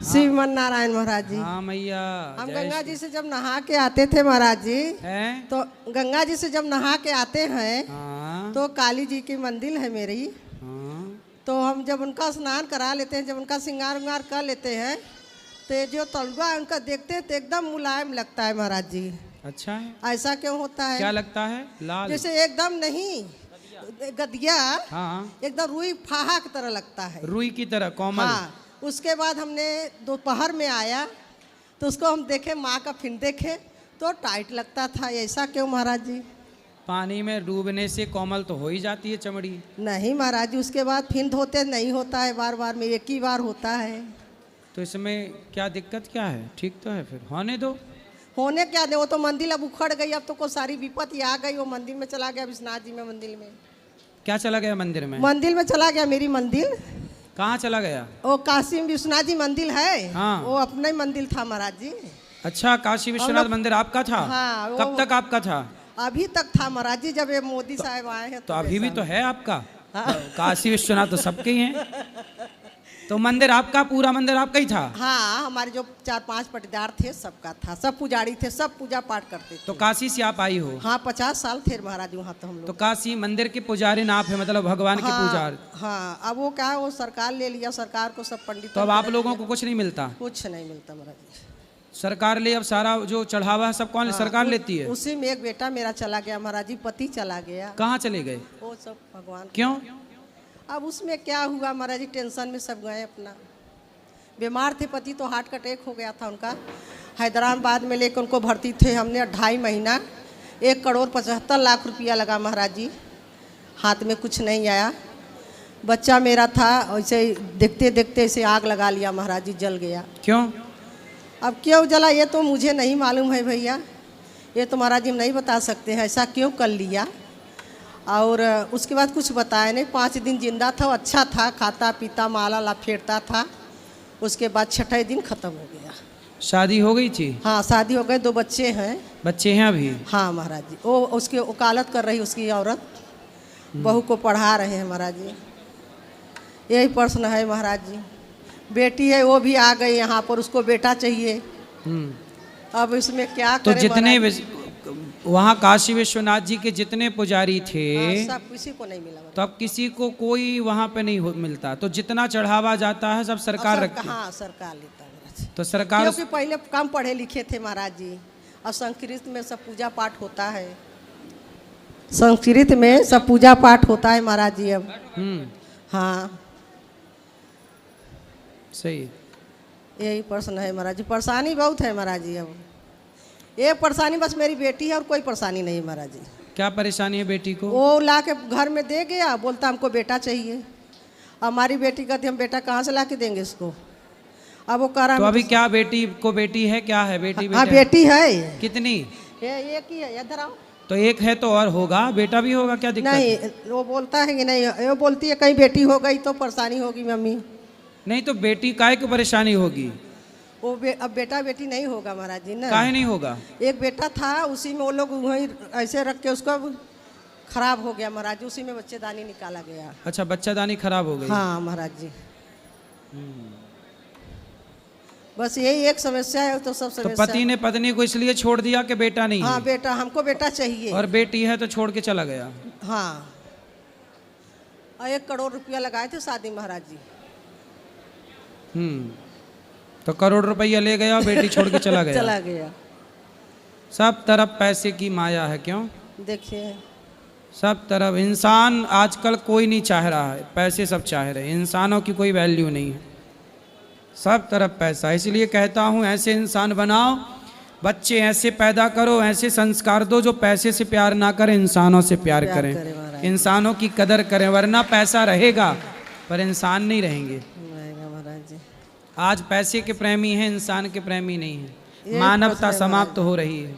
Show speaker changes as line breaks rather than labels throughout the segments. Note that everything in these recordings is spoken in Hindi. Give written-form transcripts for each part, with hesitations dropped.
श्रीमन नारायण महाराज जी।
हाँ मैया।
हम गंगा जी से जब नहा के आते थे महाराज जी,
हैं?
तो गंगा जी से जब नहा के आते हैं
हाँ।
तो काली जी की मंदिर है मेरी,
हाँ।
तो हम जब उनका स्नान करा लेते हैं, जब उनका श्रृंगार उंगार कर लेते हैं, तो जो तलवा है उनका देखते हैं तो एकदम मुलायम लगता है महाराज जी।
अच्छा है।
ऐसा क्यों होता है?
क्या लगता है? लाल।
जैसे एकदम नहीं, गदिया
हाँ।
एकदम रुई फाहा की तरह लगता है,
रुई की तरह कोमल।
हाँ। उसके बाद हमने दोपहर में आया तो उसको हम देखे, माँ का फिर देखे तो टाइट लगता था। ऐसा क्यों महाराज जी?
पानी में डूबने से कोमल तो हो ही जाती है चमड़ी।
नहीं महाराज जी, उसके बाद फिर धोते नहीं होता है, बार बार में एक ही बार होता है।
तो इसमें क्या दिक्कत क्या है? ठीक तो है, फिर होने दो।
होने क्या दे, वो तो मंदिर अब उखड़ गई, अब तो को सारी विपत्ति आ गई। वो मंदिर में चला गया, विश्वनाथ जी में मंदिर में।
क्या चला गया मंदिर में?
मंदिर में चला गया, मेरी मंदिर।
कहाँ चला गया?
वो काशी में विश्वनाथ जी मंदिर है,
हाँ।
वो अपना ही मंदिर था महाराज जी।
अच्छा, काशी विश्वनाथ मंदिर आपका था?
हाँ।
कब तक आपका था?
अभी तक था महाराज जी, जब ये मोदी साहब आए हैं
तो अभी भी तो है आपका।
हाँ।
काशी विश्वनाथ तो सबके ही हैं। तो मंदिर आपका, पूरा मंदिर आपका ही था?
हाँ, हमारे जो 4-5 पटीदार थे सबका था, सब पुजारी थे, सब पूजा पाठ करते थे।
तो काशी से आप आई हो?
हाँ, 50 साल थे महाराज वहाँ तो हम लोग।
तो काशी मंदिर के पुजारी आप है, मतलब भगवान के पुजारी।
हाँ, अब वो क्या है, वो सरकार ले लिया, सरकार को सब पंडित।
तो अब आप लोगों को कुछ नहीं मिलता?
कुछ नहीं मिलता महाराज जी।
सरकार ले अब सारा जो चढ़ावा है सब कौन? सरकार लेती है?
उसी में एक बेटा मेरा चला गया महाराज जी, पति चला गया।
कहाँ चले गए?
वो सब भगवान।
क्यों?
अब उसमें क्या हुआ महाराज जी, टेंशन में सब गए अपना। बीमार थे पति, तो हार्ट अटैक हो गया था उनका। हैदराबाद में लेकर उनको भर्ती थे हमने 2.5 महीना। 1,75,00,000 रुपया लगा महाराज जी, हाथ में कुछ नहीं आया। बच्चा मेरा था, ऐसे देखते देखते ऐसे आग लगा लिया महाराज जी, जल गया।
क्यों?
अब क्यों जला ये तो मुझे नहीं मालूम है भैया, ये तो महाराज जी हम नहीं बता सकते हैं ऐसा क्यों कर लिया। और उसके बाद कुछ बताया नहीं। 5 दिन जिंदा था, अच्छा था, खाता पीता माला ला फेरता था। उसके बाद 6ठे दिन ख़त्म हो गया।
शादी हो गई थी?
हाँ, शादी हो गई, 2 बच्चे हैं।
बच्चे हैं अभी?
हाँ महाराज जी, वो उसकी वकालत कर रही उसकी औरत, बहू को पढ़ा रहे हैं महाराज जी। यही प्रश्न है महाराज जी। बेटी है वो भी आ गई यहाँ पर, उसको बेटा चाहिए। अब इसमें क्या
तो
करें?
जितने वहाँ काशी विश्वनाथ जी के जितने पुजारी थे,
सब किसी को नहीं मिला।
तो अब किसी को कोई वहाँ पे नहीं मिलता, तो जितना चढ़ावा जाता है सब सरकार रखती है?
हाँ, सरकार लेता है।
तो सरकार,
क्योंकि पहले कम पढ़े लिखे थे महाराज जी, और संस्कृत में सब पूजा पाठ होता है, संस्कृत में सब पूजा पाठ होता है महाराज जी अब। हाँ,
सही।
यही प्रश्न है महाराज जी, परेशानी बहुत है महाराज जी। अब ये परेशानी बस मेरी बेटी है, और कोई परेशानी नहीं महाराज जी।
क्या परेशानी है बेटी को?
वो ला के घर में दे गया, बोलता हमको बेटा चाहिए। हमारी बेटी कहती हम बेटा कहाँ से ला के देंगे इसको। अब वो कह रहा,
तो अभी क्या बेटी को बेटी है, क्या है बेटी?
हाँ बेटी है।
कितनी?
एक ही है, इधर आओ।
तो एक है तो और होगा, बेटा भी होगा, क्या दिक्कत?
नहीं, वो बोलता है कि नहीं, वो बोलती है कहीं बेटी हो गई तो परेशानी होगी मम्मी।
नहीं तो बेटी काहे को परेशानी होगी?
वो अब बेटा बेटी नहीं होगा महाराज जी ना।
काहे नहीं होगा?
एक बेटा था, उसी में वो लोग वहीं ऐसे रख के उसको खराब हो गया महाराज जी, उसी में बच्चेदानी निकाला गया।
अच्छा, बच्चादानी खराब हो गई?
हाँ महाराज जी, बस यही एक समस्या है, तो सब समस्या।
तो पति ने पत्नी को इसलिए छोड़ दिया कि बेटा नहीं
हाँ
है?
बेटा, हमको बेटा चाहिए।
और बेटी है तो छोड़ के चला गया?
हाँ, और 1 करोड़ रुपया लगाए थे शादी महाराज जी।
तो करोड़ रुपया ले गया, बेटी छोड़ के चला गया।
चला गया।
सब तरफ पैसे की माया है। क्यों?
देखिए,
सब तरफ इंसान आजकल कोई नहीं चाह रहा है, पैसे सब चाह रहे हैं। इंसानों की कोई वैल्यू नहीं है, सब तरफ पैसा। इसलिए कहता हूँ ऐसे इंसान बनाओ, बच्चे ऐसे पैदा करो, ऐसे संस्कार दो जो पैसे से प्यार ना करें, इंसानों से प्यार करें, इंसानों की कदर करें। वरना पैसा रहेगा पर इंसान नहीं रहेंगे। आज पैसे के प्रेमी हैं, इंसान के प्रेमी नहीं है। मानवता समाप्त हो रही है।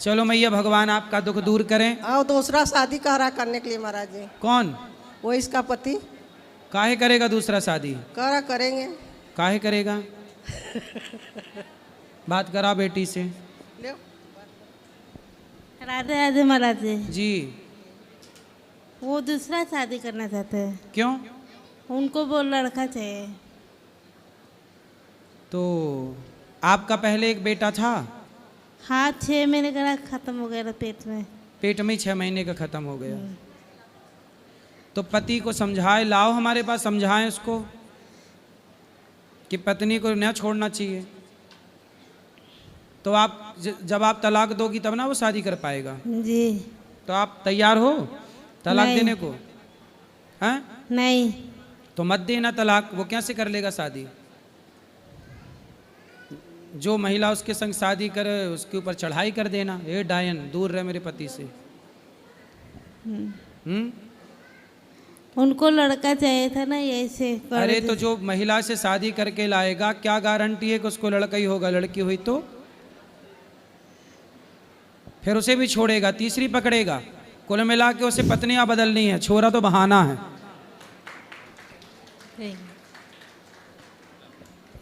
चलो मैया, भगवान आपका दुख दूर करें।
और दूसरा शादी कह रहा करने के लिए महाराज जी।
कौन?
वो इसका पति।
काहे करेगा दूसरा शादी?
कह रहा करेंगे।
काहे करेगा? बात करा बेटी से।
राधे राधे महाराज
जी।
वो दूसरा शादी करना चाहते हैं।
क्यों?
उनको वो लड़का चाहिए।
तो आपका पहले एक बेटा था,
हाँ 6 महीने का खत्म हो गया था पेट में।
पेट में ही 6 महीने का ख़त्म हो गया। तो पति को समझाए, लाओ हमारे पास, समझाएं उसको कि पत्नी को न छोड़ना चाहिए। तो आप जब आप तलाक दोगी तब ना वो शादी कर पाएगा।
जी
तो आप तैयार हो तलाक
नहीं।
देने को? हैं?
नहीं।
तो मत देना तलाक, वो कैसे कर लेगा शादी? जो महिला उसके संग शादी करे उसके ऊपर चढ़ाई कर देना, ए डायन दूर रहे मेरे पति से।
उनको लड़का चाहिए था ना, यही से कर
अरे
दी।
तो जो महिला से शादी करके लाएगा, क्या गारंटी है कि उसको लड़का ही होगा? लड़की हुई तो फिर उसे भी छोड़ेगा, तीसरी पकड़ेगा। कुल मिला के उसे पत्नियां बदलनी है, छोरा तो बहाना है।
ठीक।